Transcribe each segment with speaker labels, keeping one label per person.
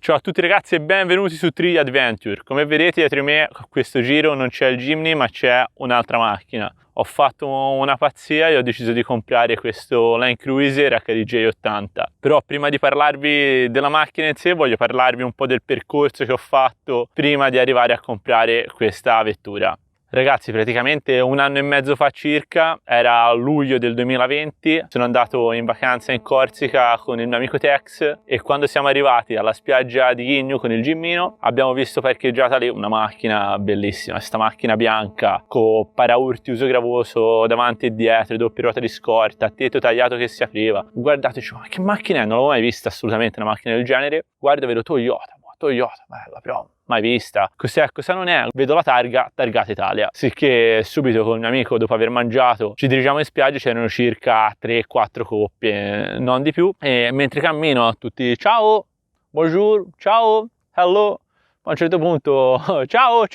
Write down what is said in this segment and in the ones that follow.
Speaker 1: Ciao a tutti ragazzi e benvenuti su Tree Adventure. Come vedete dietro di me a questo giro non c'è il Jimny ma c'è un'altra macchina. Ho fatto una pazzia e ho deciso di comprare questo Land Cruiser HDJ 80. Però prima di parlarvi della macchina in sé voglio parlarvi un po' del percorso che ho fatto prima di arrivare a comprare questa vettura. Ragazzi, praticamente un anno e mezzo fa circa, era luglio del 2020, sono andato in vacanza in Corsica con il mio amico Tex e quando siamo arrivati alla spiaggia di Ghigno con il Gimmino abbiamo visto parcheggiata lì una macchina bellissima, questa macchina bianca con paraurti uso gravoso davanti e dietro, doppia ruota di scorta, tetto tagliato che si apriva. Guardate, ma che macchina è? Non l'avevo mai vista assolutamente una macchina del genere. Guarda, vedo Toyota, bella però. Mai vista. Cos'è? Cosa non è? Vedo la targa, targata Italia. Sicché subito con il mio amico, dopo aver mangiato, ci dirigiamo in spiaggia, c'erano circa 3-4 coppie, non di più. E mentre cammino tutti ciao, bonjour, ciao, hello. A un certo punto, ciao,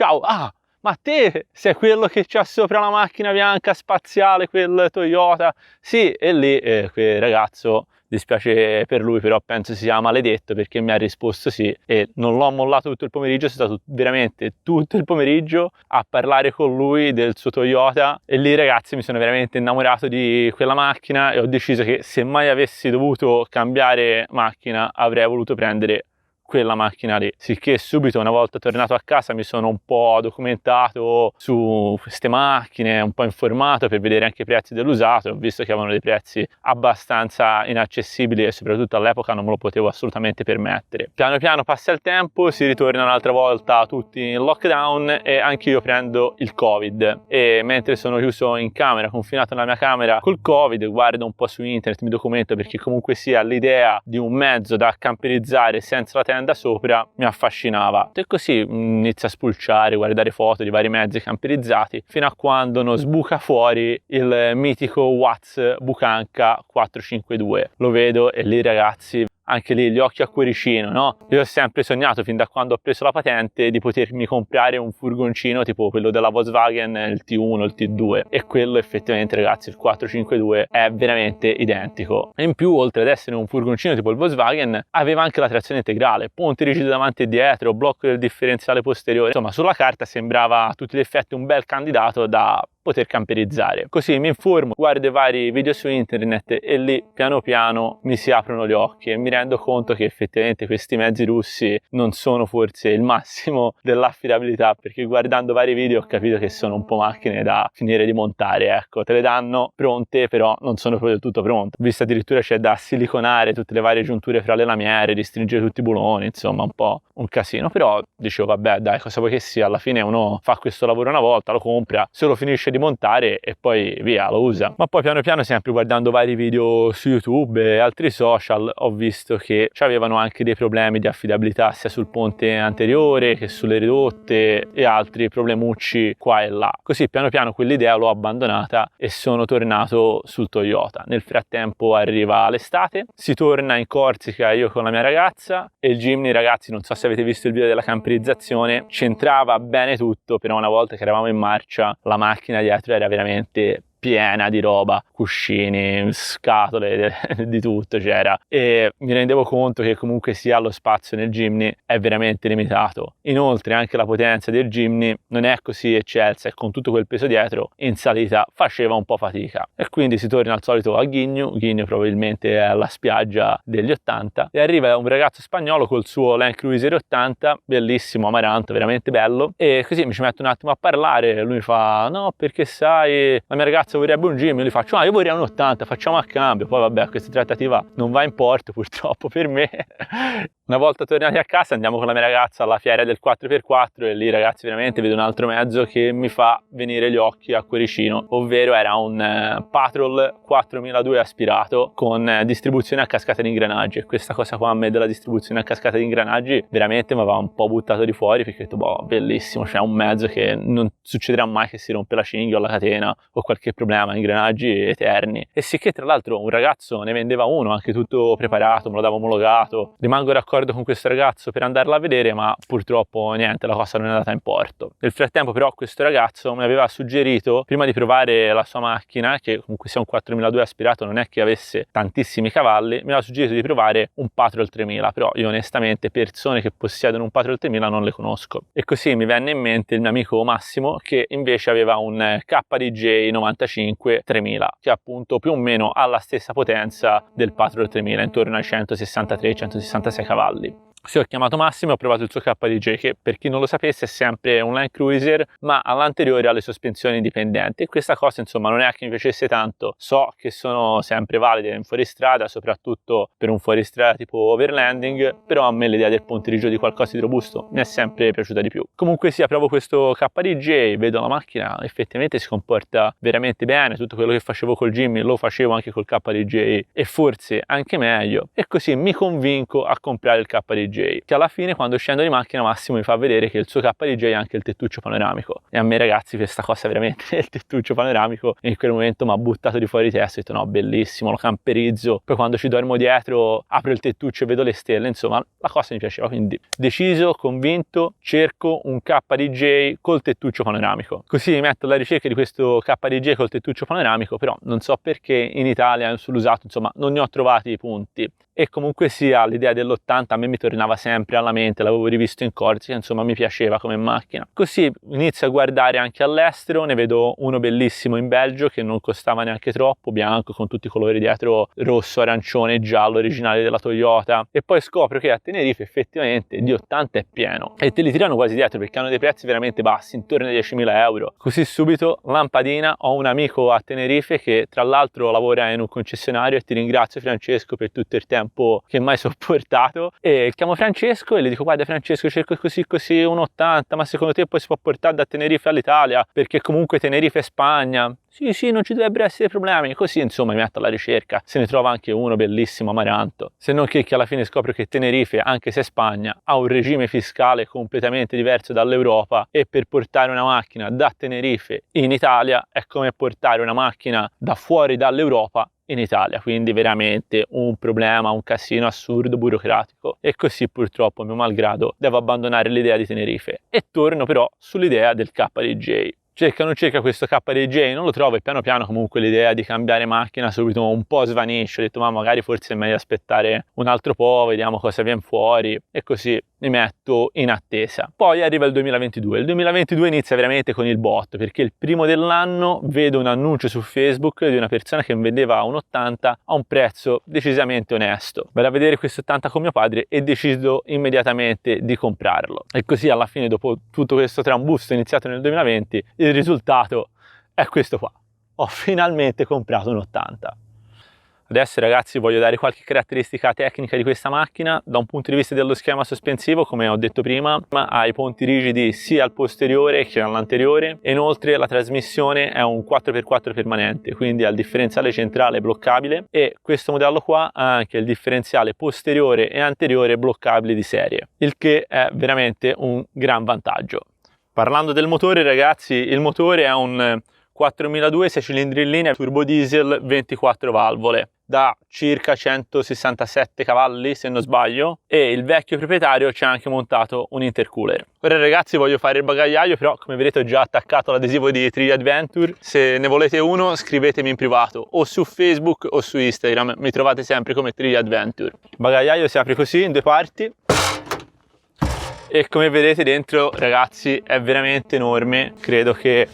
Speaker 1: ma te sei quello che c'ha sopra la macchina bianca spaziale, quel Toyota? Sì, e lì quel ragazzo, dispiace per lui, però penso sia maledetto perché mi ha risposto sì e non l'ho mollato tutto il pomeriggio, sono stato veramente tutto il pomeriggio a parlare con lui del suo Toyota e lì ragazzi mi sono veramente innamorato di quella macchina e ho deciso che se mai avessi dovuto cambiare macchina avrei voluto prendere quella macchina lì. Sicché subito una volta tornato a casa mi sono un po' documentato su queste macchine, un po' informato per vedere anche i prezzi dell'usato, ho visto che avevano dei prezzi abbastanza inaccessibili e soprattutto all'epoca non me lo potevo assolutamente permettere. Piano piano passa il tempo, si ritorna un'altra volta tutti in lockdown e anche io prendo il Covid e mentre sono chiuso in camera, confinato nella mia camera col Covid, guardo un po' su internet, mi documento perché comunque sia l'idea di un mezzo da camperizzare senza la tenda da sopra mi affascinava e così inizio a spulciare, guardare foto di vari mezzi camperizzati fino a quando non sbuca fuori il mitico Watts Bucanca 452. Lo vedo e lì ragazzi anche lì gli occhi a cuoricino, no? Io ho sempre sognato fin da quando ho preso la patente di potermi comprare un furgoncino tipo quello della Volkswagen, il T1, il T2 e quello effettivamente ragazzi il 452 è veramente identico e in più oltre ad essere un furgoncino tipo il Volkswagen aveva anche la trazione integrale, ponte rigide davanti e dietro, blocco del differenziale posteriore, insomma sulla carta sembrava a tutti gli effetti un bel candidato da poter camperizzare. Così mi informo, guardo i vari video su internet e lì piano piano mi si aprono gli occhi e mi rendo conto che effettivamente questi mezzi russi non sono forse il massimo dell'affidabilità, perché guardando vari video ho capito che sono un po' macchine da finire di montare, ecco, te le danno pronte però non sono proprio del tutto pronte. Ho visto addirittura c'è da siliconare tutte le varie giunture fra le lamiere, ristringere tutti i buloni, insomma un po' un casino, però dicevo vabbè dai, cosa vuoi che sia, alla fine uno fa questo lavoro una volta, lo compra, se lo finisce di montare e poi via, lo usa. Ma poi piano piano, sempre guardando vari video su YouTube e altri social, ho visto che avevano anche dei problemi di affidabilità sia sul ponte anteriore che sulle ridotte e altri problemucci qua e là. Così piano piano quell'idea l'ho abbandonata e sono tornato sul Toyota. Nel frattempo arriva l'estate, si torna in Corsica io con la mia ragazza e il Jimny, ragazzi, non so se avete visto il video della camperizzazione, c'entrava bene tutto, però una volta che eravamo in marcia la macchina dietro era veramente piena di roba, cuscini, scatole, di tutto c'era e mi rendevo conto che comunque sia lo spazio nel Jimny è veramente limitato. Inoltre anche la potenza del Jimny non è così eccelsa e con tutto quel peso dietro in salita faceva un po' fatica e quindi si torna al solito a Ghigno probabilmente è la spiaggia degli 80 e arriva un ragazzo spagnolo col suo Land Cruiser 80, bellissimo amaranto, veramente bello e così mi ci metto un attimo a parlare, lui mi fa no perché sai la mia ragazza vorrebbe un Jimny, io gli faccio io vorrei un 80, facciamo a cambio, poi vabbè questa trattativa non va in porto purtroppo per me. Una volta tornati a casa andiamo con la mia ragazza alla fiera del 4x4 e lì ragazzi veramente vedo un altro mezzo che mi fa venire gli occhi a cuoricino, ovvero era un Patrol 4002 aspirato con distribuzione a cascata di ingranaggi e questa cosa qua a me della distribuzione a cascata di ingranaggi veramente mi aveva un po' buttato di fuori perché ho detto boh bellissimo, c'è un mezzo che non succederà mai che si rompe la cinghia o la catena o qualche problema, ingranaggi eterni e sì che tra l'altro un ragazzo ne vendeva uno anche tutto preparato, me lo dava omologato, rimango raccontato d'accordo con questo ragazzo per andarla a vedere, ma purtroppo niente, la cosa non è andata in porto. Nel frattempo però questo ragazzo mi aveva suggerito, prima di provare la sua macchina, che comunque sia un 4002 aspirato, non è che avesse tantissimi cavalli, mi aveva suggerito di provare un Patrol 3000, però io onestamente persone che possiedono un Patrol 3000 non le conosco. E così mi venne in mente il mio amico Massimo, che invece aveva un KDJ 95 3000, che appunto più o meno ha la stessa potenza del Patrol 3000, intorno ai 163-166 cavalli. Sì, ho chiamato Massimo e ho provato il suo KDJ, che per chi non lo sapesse è sempre un Land Cruiser, ma all'anteriore ha le sospensioni indipendenti, e questa cosa insomma non è che mi piacesse tanto. So che sono sempre valide in fuoristrada, soprattutto per un fuoristrada tipo overlanding, però a me l'idea del ponteggio di qualcosa di robusto mi è sempre piaciuta di più. Comunque sia, provo questo KDJ, vedo la macchina, effettivamente si comporta veramente bene, tutto quello che facevo col Jimmy lo facevo anche col KDJ e forse anche meglio, e così mi convinco a comprare il KDJ, che alla fine quando scendo di macchina Massimo mi fa vedere che il suo KDJ ha anche il tettuccio panoramico, e a me ragazzi questa cosa veramente il tettuccio panoramico in quel momento mi ha buttato di fuori di testa. Ho detto no, bellissimo, lo camperizzo, poi quando ci dormo dietro apro il tettuccio e vedo le stelle, insomma la cosa mi piaceva, quindi deciso, convinto, cerco un KDJ col tettuccio panoramico, così mi metto alla ricerca di questo KDJ col tettuccio panoramico, però non so perché in Italia sull'usato insomma non ne ho trovati i punti. E comunque sia, l'idea dell'80 a me mi tornava sempre alla mente, l'avevo rivisto in Corsica, insomma mi piaceva come macchina. Così inizio a guardare anche all'estero, ne vedo uno bellissimo in Belgio che non costava neanche troppo, bianco con tutti i colori dietro, rosso, arancione e giallo, originale della Toyota, e poi scopro che a Tenerife effettivamente di 80 è pieno e te li tirano quasi dietro perché hanno dei prezzi veramente bassi, intorno ai 10.000 euro. Così subito lampadina, ho un amico a Tenerife che tra l'altro lavora in un concessionario, e ti ringrazio Francesco per tutto il tempo che mai sopportato, e chiamo Francesco e gli dico guarda Francesco, cerco così un 80, ma secondo te poi si può portare da Tenerife all'Italia, perché comunque Tenerife è Spagna? Sì, non ci dovrebbero essere problemi. Così insomma mi metto alla ricerca, se ne trova anche uno bellissimo amaranto, se non che alla fine scopro che Tenerife, anche se è Spagna, ha un regime fiscale completamente diverso dall'Europa, e per portare una macchina da Tenerife in Italia è come portare una macchina da fuori dall'Europa in Italia, quindi veramente un problema, un casino assurdo burocratico, e così purtroppo mio malgrado devo abbandonare l'idea di Tenerife e torno però sull'idea del KDJ. Cerca questo KDJ, non lo trovo, e piano piano comunque l'idea di cambiare macchina subito un po' svanisce. Ho detto ma magari forse è meglio aspettare un altro po', vediamo cosa viene fuori, e così mi metto in attesa. Poi arriva il 2022, il 2022 inizia veramente con il botto, perché il primo dell'anno vedo un annuncio su Facebook di una persona che vendeva un 80 a un prezzo decisamente onesto. Vado a vedere questo 80 con mio padre e decido immediatamente di comprarlo, e così alla fine, dopo tutto questo trambusto iniziato nel 2020, il risultato è questo qua. Ho finalmente comprato un 80. Adesso ragazzi voglio dare qualche caratteristica tecnica di questa macchina. Da un punto di vista dello schema sospensivo, come ho detto prima, ha i ponti rigidi sia al posteriore che all'anteriore, e inoltre la trasmissione è un 4x4 permanente, quindi ha il differenziale centrale bloccabile, e questo modello qua ha anche il differenziale posteriore e anteriore bloccabili di serie, il che è veramente un gran vantaggio. Parlando del motore ragazzi, il motore è un 4002 6 cilindri in linea turbo diesel 24 valvole da circa 167 cavalli se non sbaglio, e il vecchio proprietario ci ha anche montato un intercooler. Ora ragazzi voglio fare il bagagliaio, però come vedete ho già attaccato l'adesivo di Trilia Adventure. Se ne volete uno scrivetemi in privato o su Facebook o su Instagram, mi trovate sempre come Trilia Adventure. Il bagagliaio si apre così in due parti, e come vedete dentro ragazzi è veramente enorme, credo che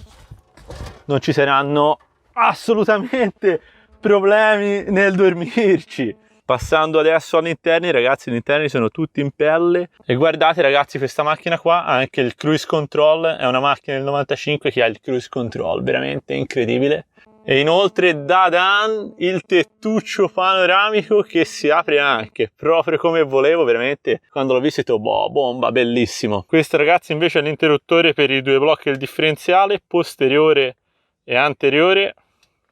Speaker 1: non ci saranno assolutamente problemi nel dormirci. Passando adesso all'interno, ragazzi, gli interni sono tutti in pelle, e guardate ragazzi questa macchina qua ha anche il cruise control, è una macchina del 95 che ha il cruise control, veramente incredibile. E inoltre il tettuccio panoramico che si apre anche proprio come volevo, veramente quando l'ho visto ho detto boh, bomba, bellissimo. Questo ragazzi invece è l'interruttore per i due blocchi del differenziale posteriore e anteriore,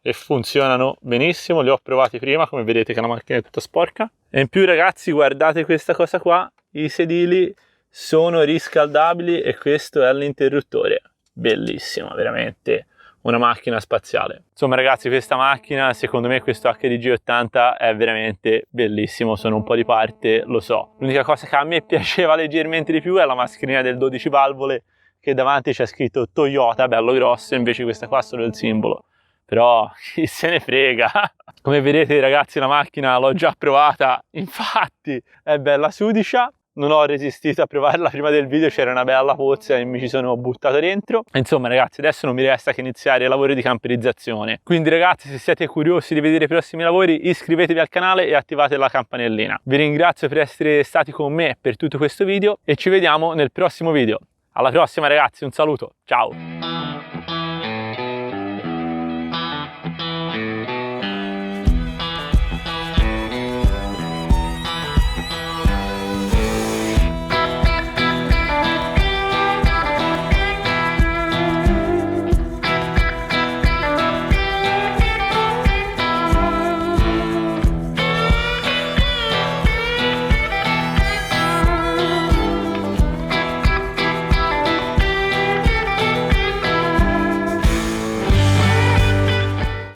Speaker 1: e funzionano benissimo, li ho provati prima, come vedete che la macchina è tutta sporca. E in più ragazzi guardate questa cosa qua, i sedili sono riscaldabili e questo è l'interruttore, bellissimo, veramente una macchina spaziale. Insomma ragazzi, questa macchina, secondo me questo HDG80 è veramente bellissimo, sono un po' di parte, lo so. L'unica cosa che a me piaceva leggermente di più è la mascherina del 12 valvole, che davanti c'è scritto Toyota, bello grosso, invece questa qua è solo il simbolo. Però chi se ne frega. Come vedete ragazzi, la macchina l'ho già provata, infatti è bella sudicia. Non ho resistito a provarla prima del video, c'era una bella pozza e mi ci sono buttato dentro. Insomma ragazzi, adesso non mi resta che iniziare i lavori di camperizzazione. Quindi ragazzi, se siete curiosi di vedere i prossimi lavori, iscrivetevi al canale e attivate la campanellina. Vi ringrazio per essere stati con me per tutto questo video e ci vediamo nel prossimo video. Alla prossima ragazzi, un saluto, ciao!